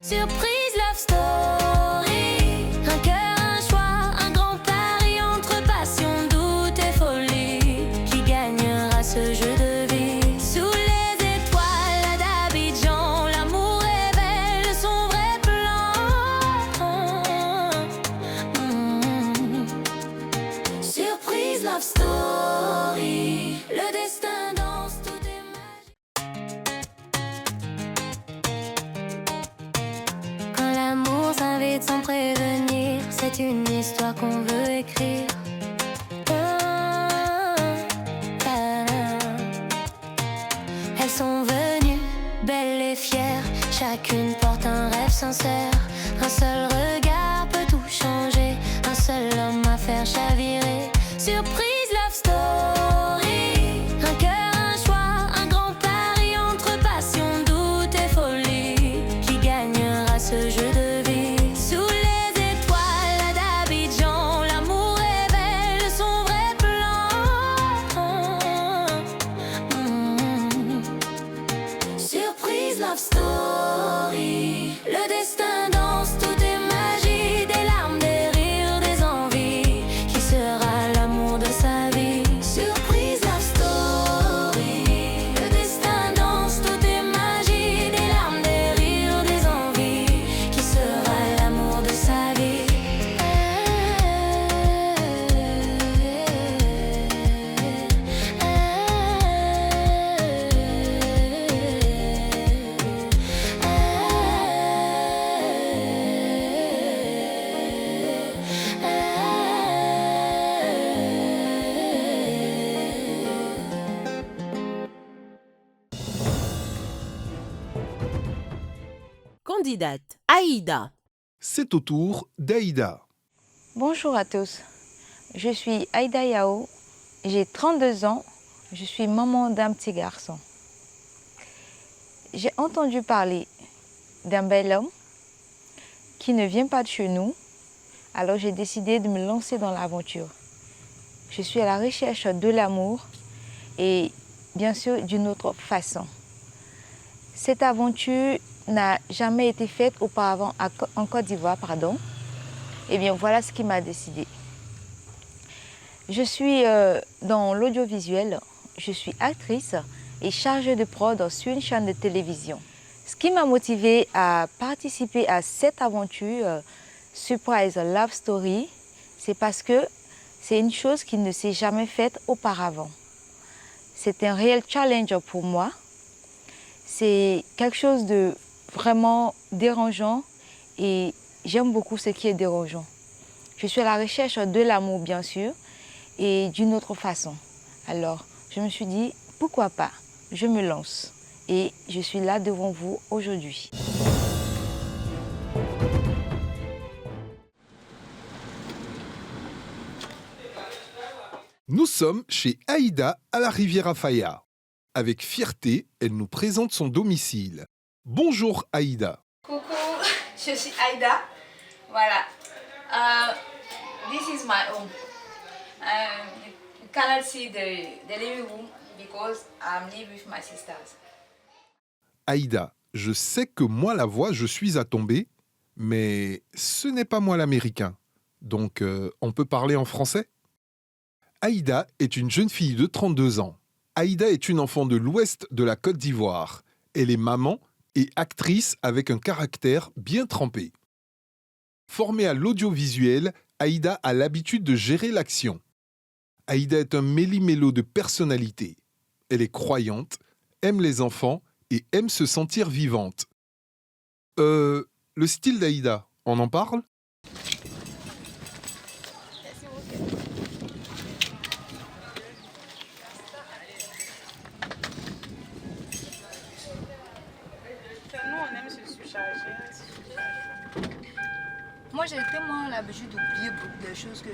Surprise love story. Un cœur, un choix, un grand pari entre passion, doute et folie. Qui gagnera ce jeu de vie? Sous les étoiles d'Abidjan, l'amour révèle son vrai plan. Surprise love story. Le destin danse, tout est magique. Quand l'amour s'invite sans prévenir, c'est une histoire qu'on veut écrire. Elles sont venues, belles et fières, chacune porte un rêve sincère. Un seul regard peut tout changer, un seul homme à faire chavirer. Surprise love story. Un cœur, un choix, un grand pari entre passion, doute et folie. Qui gagnera ce jeu de vie? Sous les étoiles d'Abidjan, l'amour révèle son vrai plan. Surprise love story. Le destin danse, tout est magie, des larmes, des rires, des envies. Qui sera l'amour de sa vie? Surprise love story. Le destin danse, tout est magie, des larmes, des rires, des envies. Qui sera l'amour de sa vie? Candidate Aïda. C'est au tour d'Aïda. Bonjour à tous, je suis Aïda Yao, j'ai 32 ans, je suis maman d'un petit garçon. J'ai entendu parler d'un bel homme qui ne vient pas de chez nous, alors j'ai décidé de me lancer dans l'aventure. Je suis à la recherche de l'amour et bien sûr d'une autre façon. Cette aventure n'a jamais été faite auparavant en Côte d'Ivoire, pardon. Eh bien, voilà ce qui m'a décidé. Je suis dans l'audiovisuel, je suis actrice et chargée de prod sur une chaîne de télévision. Ce qui m'a motivée à participer à cette aventure, Surprise Love Story, c'est parce que c'est une chose qui ne s'est jamais faite auparavant. C'est un réel challenge pour moi. C'est quelque chose de vraiment dérangeant et j'aime beaucoup ce qui est dérangeant. Je suis à la recherche de l'amour, bien sûr, et d'une autre façon. Alors, je me suis dit, pourquoi pas, je me lance. Et je suis là devant vous aujourd'hui. Nous sommes chez Aïda à la Riviera Faya. Avec fierté, elle nous présente son domicile. Bonjour Aïda. Coucou, je suis Aïda. Voilà. This is my home. You cannot see the living room because I'm living with my sisters. Aïda, je sais que moi la voix, je suis à tomber, mais ce n'est pas moi l'américain. Donc, on peut parler en français? Aïda est une jeune fille de 32 ans. Aïda est une enfant de l'ouest de la Côte d'Ivoire. Elle est maman et actrice avec un caractère bien trempé. Formée à l'audiovisuel, Aïda a l'habitude de gérer l'action. Aïda est un méli-mélo de personnalité. Elle est croyante, aime les enfants et aime se sentir vivante. Le style d'Aïda, on en parle? Moi, j'ai tellement l'habitude d'oublier beaucoup de choses que...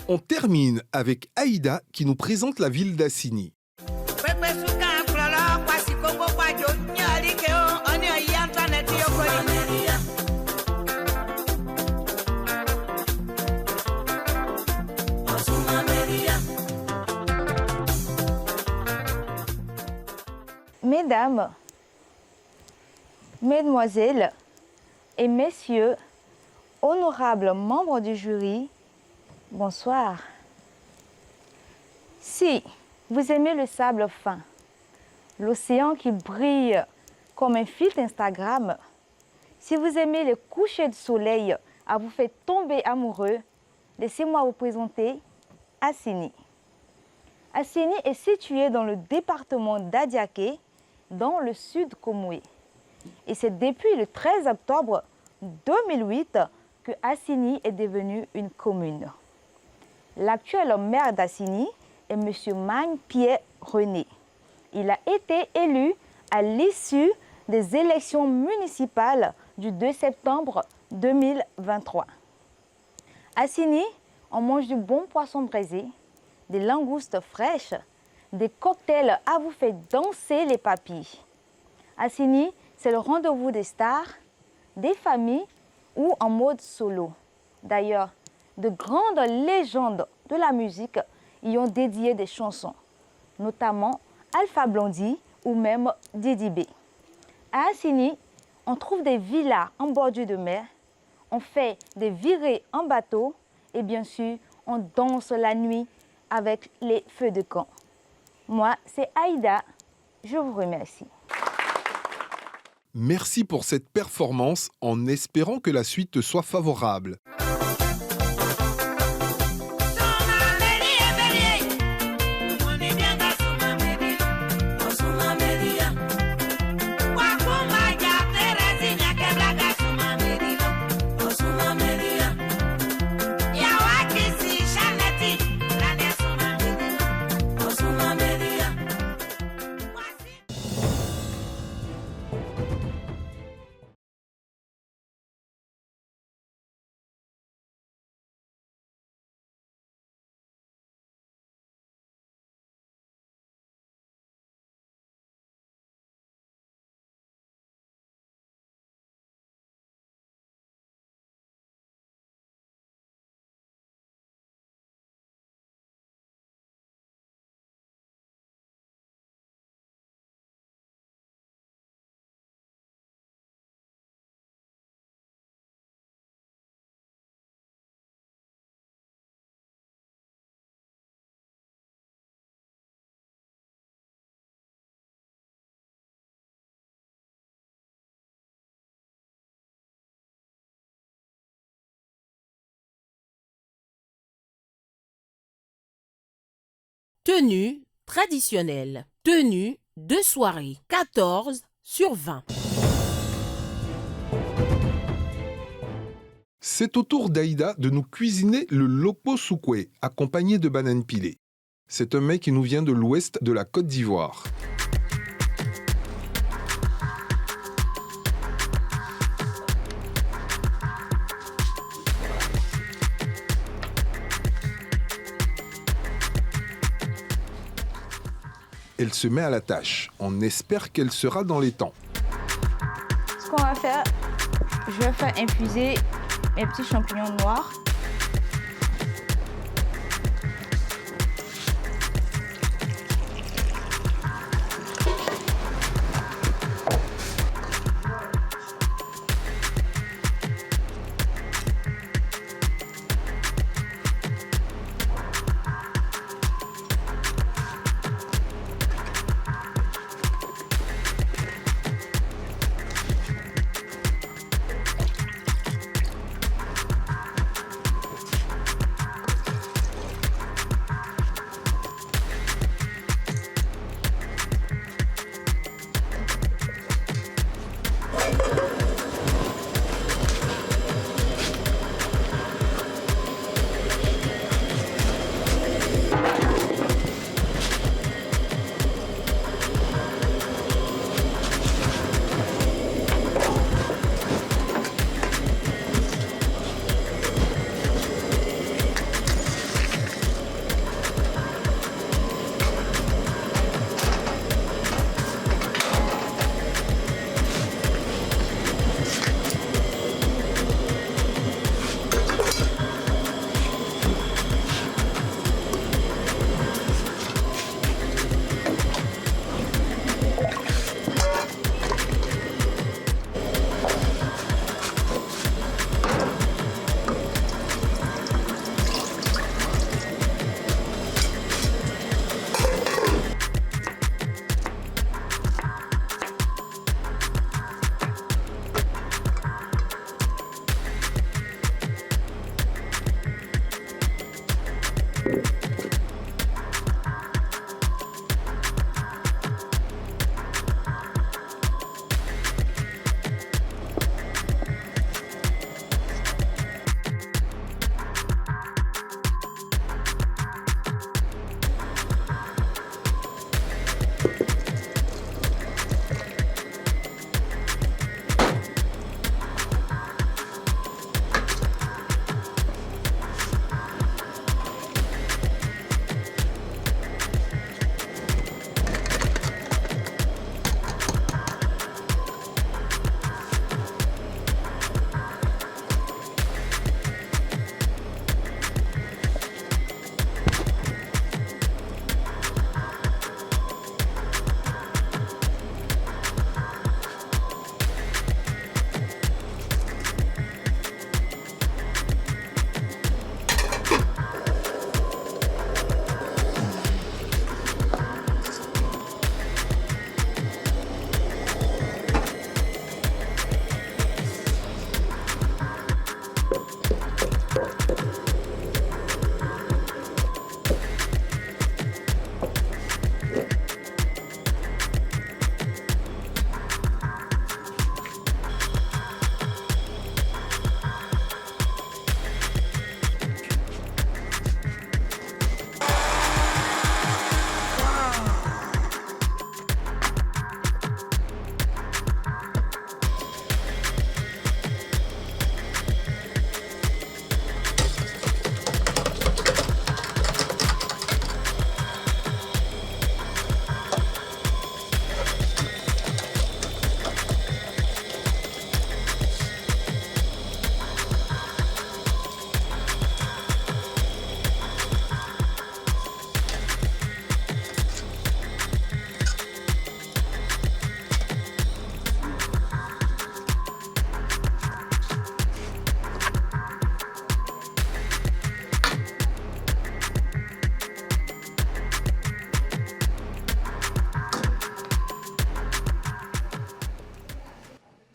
On termine avec Aïda qui nous présente la ville d'Assini. Mesdames, Mesdemoiselles et Messieurs, honorables membres du jury, bonsoir. Si vous aimez le sable fin, l'océan qui brille comme un filtre Instagram, si vous aimez les couchers de soleil à vous faire tomber amoureux, laissez-moi vous présenter Assini. Assini est situé dans le département d'Adiaké, dans le sud Komoué. Et c'est depuis le 13 octobre 2008 que Assini est devenue une commune. L'actuel maire d'Assini est M. Magne Pierre René. Il a été élu à l'issue des élections municipales du 2 septembre 2023. Assini, on mange du bon poisson braisé, des langoustes fraîches, des cocktails à vous faire danser les papilles. Assini, c'est le rendez-vous des stars, des familles ou en mode solo. D'ailleurs, de grandes légendes de la musique y ont dédié des chansons, notamment Alpha Blondy ou même Didi B. À Assini, on trouve des villas en bordure de mer, on fait des virées en bateau et bien sûr, on danse la nuit avec les feux de camp. Moi, c'est Aïda. Je vous remercie. Merci pour cette performance en espérant que la suite te soit favorable. Tenue traditionnelle. Tenue de soirée. 14/20. C'est au tour d'Aïda de nous cuisiner le lopo soukoué, accompagné de bananes pilées. C'est un mets qui nous vient de l'ouest de la Côte d'Ivoire. Elle se met à la tâche. On espère qu'elle sera dans les temps. Ce qu'on va faire, je vais faire infuser mes petits champignons noirs.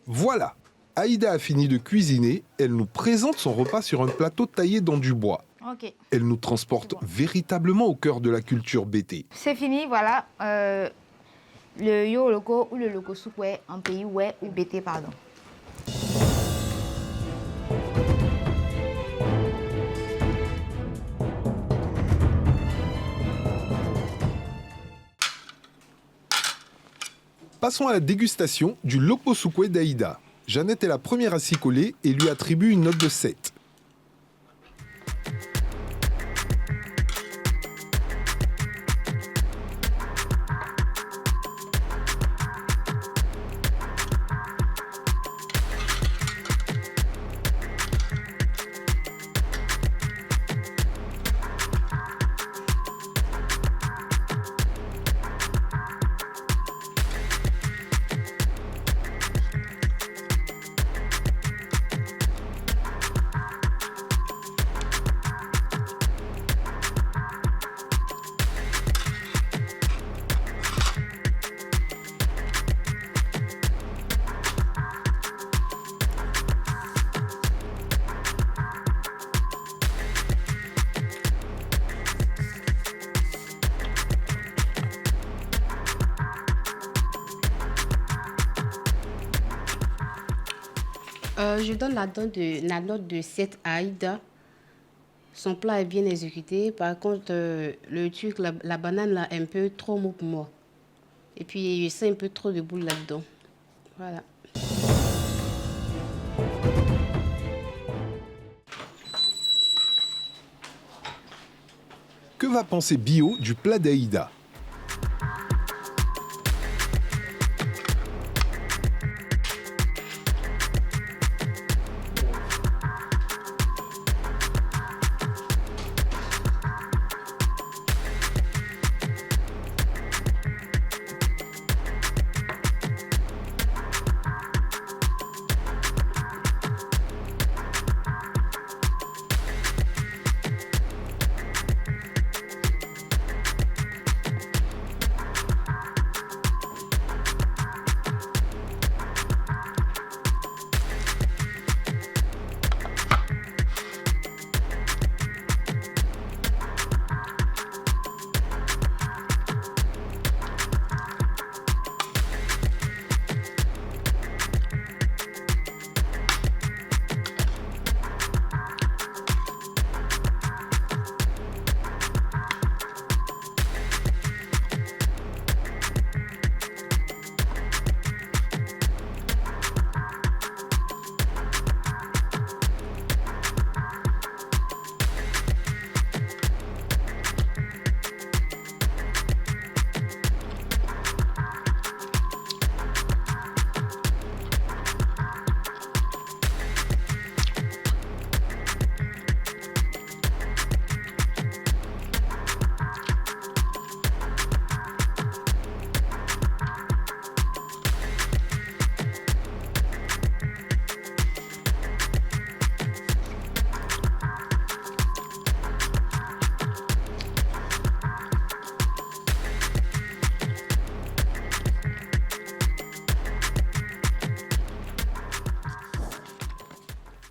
Voilà, Aïda a fini de cuisiner, elle nous présente son repas sur un plateau taillé dans du bois. Ok. Elle nous transporte véritablement au cœur de la culture bété. C'est fini, voilà. Le yo loco ou le loco soukwe en pays ouais ou bété, pardon. Passons à la dégustation du lokosoukwe d'Aïda. Jeannette est la première à s'y coller et lui attribue une note de 7. Je donne la note de 7 à Aïda. Son plat est bien exécuté. Par contre, le truc, la banane, là, est un peu trop mou pour moi. Et puis, je sens un peu trop de boule là-dedans. Voilà. Que va penser Bio du plat d'Aïda ?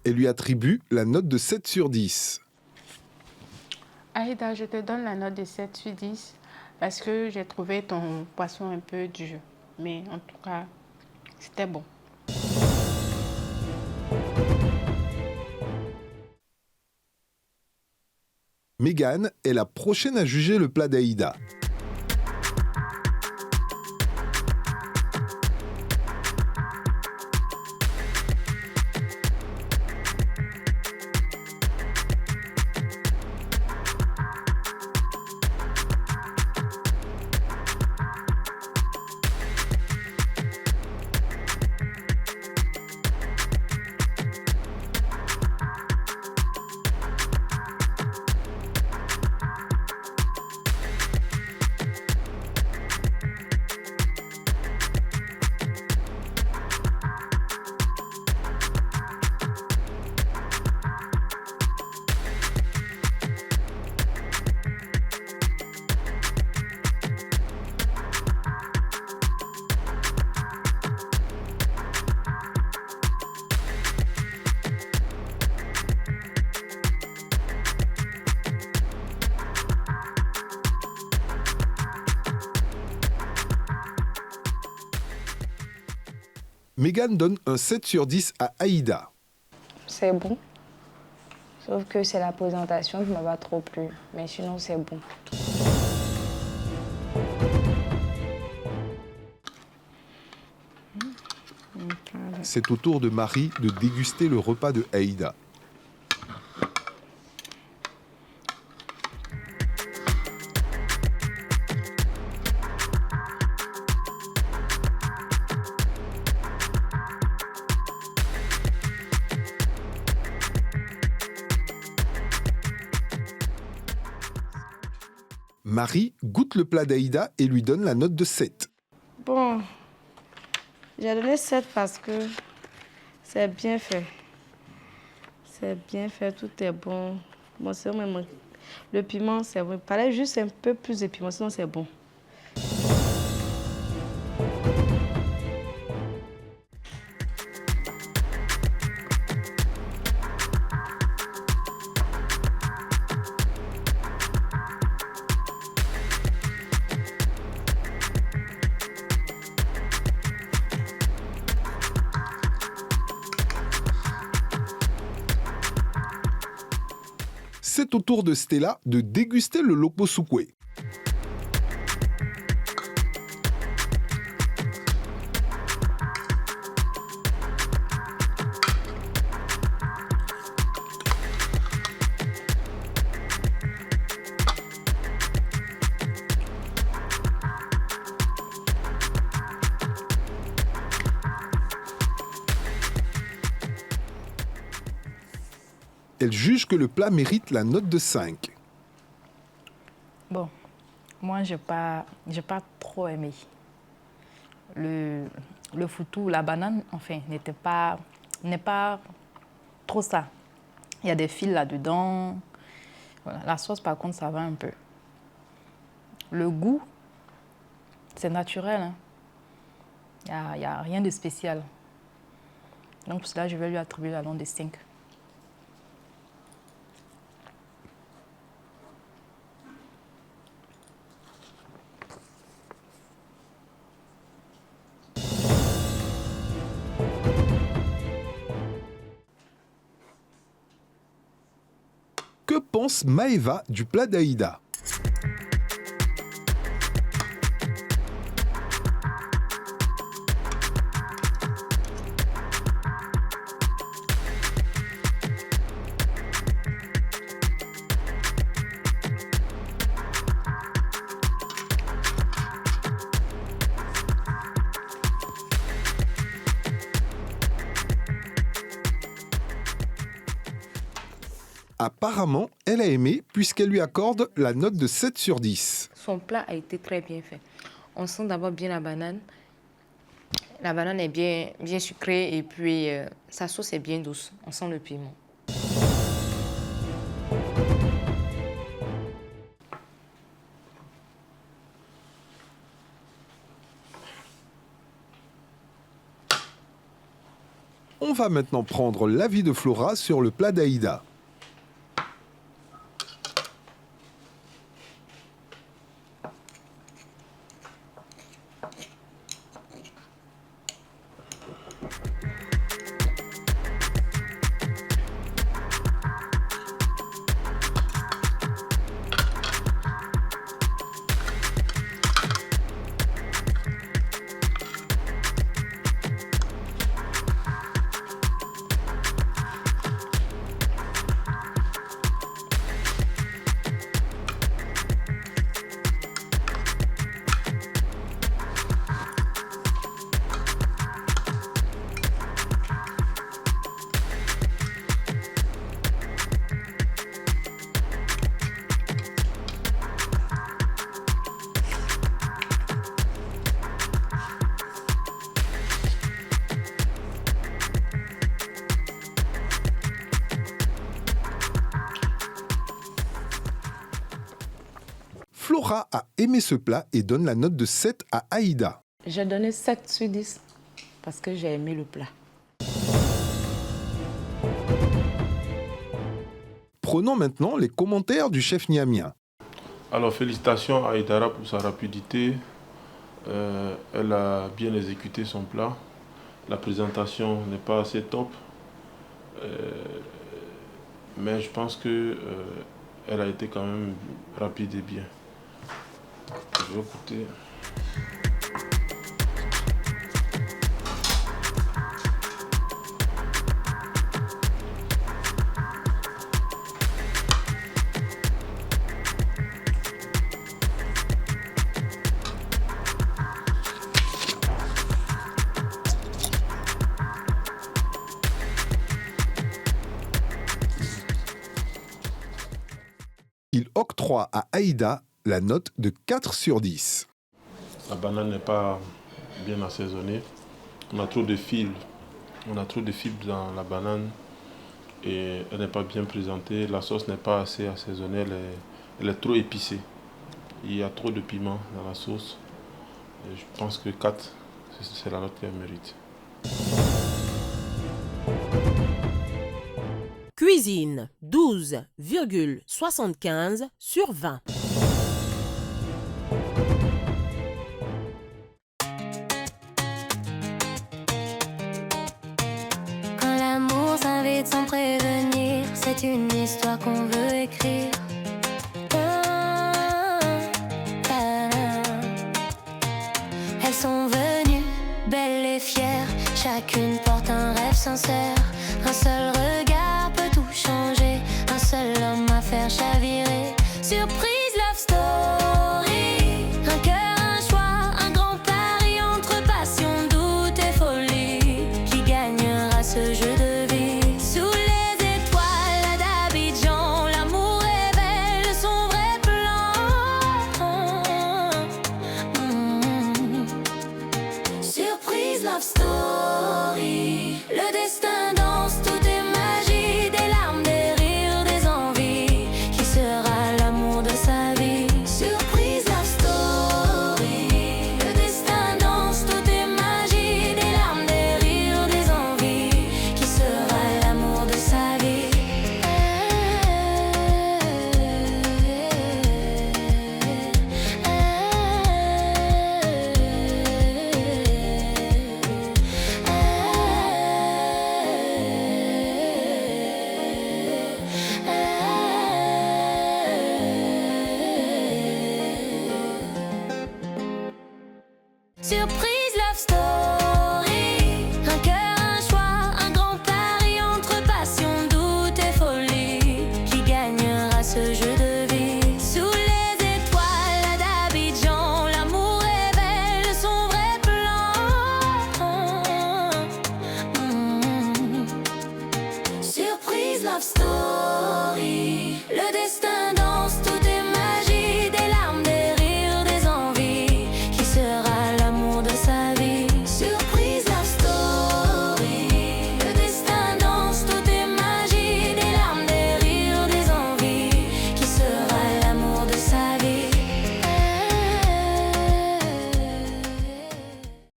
Elle lui attribue la note de 7 sur 10. Aïda, je te donne la note de 7 sur 10 parce que j'ai trouvé ton poisson un peu dur. Mais en tout cas, c'était bon. Mégane est la prochaine à juger le plat d'Aïda. Megan donne un 7 sur 10 à Aïda. C'est bon. Sauf que c'est la présentation qui ne m'a pas trop plu. Mais sinon, c'est bon. C'est au tour de Marie de déguster le repas de Aïda. Marie goûte le plat d'Aïda et lui donne la note de 7. Bon, j'ai donné 7 parce que c'est bien fait. C'est bien fait, tout est bon. Bon, c'est vraiment... Le piment, c'est bon. Il fallait juste un peu plus de piment, sinon c'est bon. C'est au tour de Stella de déguster le lopo soukwe. Elle juge que le plat mérite la note de 5. Bon, moi, je n'ai pas trop aimé. Le foutou, la banane, enfin, n'est pas trop ça. Il y a des fils là-dedans. Voilà. La sauce, par contre, ça va un peu. Le goût, c'est naturel. Hein. Il n'y a rien de spécial. Donc, pour cela, je vais lui attribuer la note de 5. Que pense Maëva du plat d'Aïda? Apparemment, elle a aimé puisqu'elle lui accorde la note de 7 sur 10. Son plat a été très bien fait. On sent d'abord bien la banane. La banane est bien sucrée et puis sa sauce est bien douce. On sent le piment. On va maintenant prendre l'avis de Flora sur le plat d'Aïda. Flora a aimé ce plat et donne la note de 7 à Aïda. J'ai donné 7 sur 10 parce que j'ai aimé le plat. Prenons maintenant les commentaires du chef niamien. Alors félicitations à Aïdara pour sa rapidité. Elle a bien exécuté son plat. La présentation n'est pas assez top. Mais je pense que elle a été quand même rapide et bien. Je vais goûter. Il octroie à Aïda la note de 4 sur 10. La banane n'est pas bien assaisonnée. On a trop de fibres. On a trop de fibres dans la banane et elle n'est pas bien présentée. La sauce n'est pas assez assaisonnée. Elle est trop épicée. Il y a trop de piment dans la sauce. Et je pense que 4, c'est la note qu'elle mérite. Cuisine 12,75 sur 20. Quand l'amour s'invite sans prévenir, c'est une histoire qu'on veut écrire. Elles sont venues, belles et fières, chacune porte un rêve sincère. Un seul regard peut tout changer, un seul homme à faire chavirer. Surprise love story, un cœur, un choix, un grand pari entre passion, doute et folie. Qui gagnera ce jeu de vie? Sous les étoiles d'Abidjan, l'amour révèle son vrai plan. Surprise love story, le destin danse tout